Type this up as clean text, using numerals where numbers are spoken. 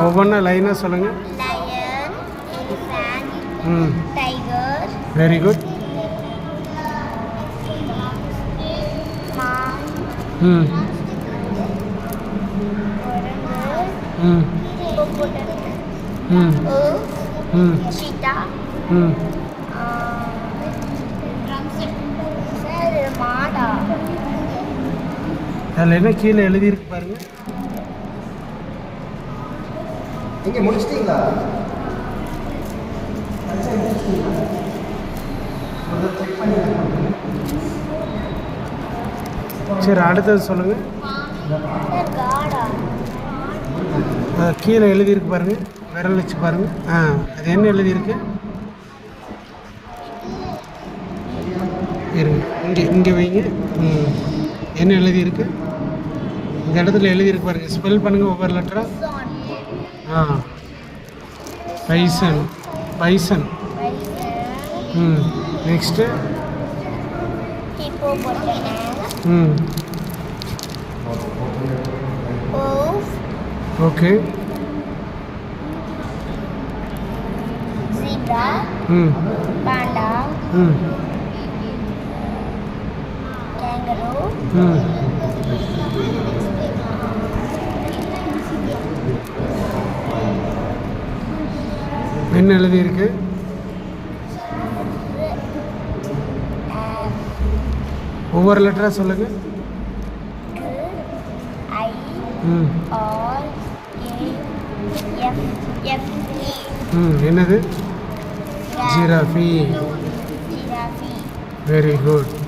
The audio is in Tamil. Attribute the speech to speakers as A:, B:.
A: ஒவ்வொன்றா லைனாக சொல்லுங்கள்.
B: lion, elephant,
A: ம்
B: tiger,
A: வெரி குட்.
B: man,
A: ம்
B: orange,
A: ம்
B: hippopotamus,
A: ம்
B: wolf,
A: ம்
B: cheetah,
A: ம்
B: sir, மாடா,
A: அதில் என்ன கீழே எழுதியிருக்கு பாருங்கள்.
C: நீங்கள் முடிச்சிட்டிங்களா?
A: சரி, அடுத்தது சொல்லுங்கள்.
B: sir, காடா,
A: கீழே எழுதியிருக்கு பாருங்கள், விரல் வச்சு பாருங்கள். அது என்ன எழுதியிருக்கு? இருங்க, இங்கே வைங்க. என்ன எழுதியிருக்கு? இந்த இடத்துல எழுதியிருக்கு பாருங்கள், ஸ்பெல் பண்ணுங்கள் ஒவ்வொரு லெட்டராக. Bison, bison. Next
B: hippopotamus, wolf,
A: okay.
B: zebra, panda, kangaroo,
A: என்ன எழுதியிருக்கு? ஒவ்வொரு லெட்டராக சொல்லுங்கள்.
B: I, R, A, F, E.
A: என்னது? ஜிராஃபி.
B: Giraffe.
A: Very good.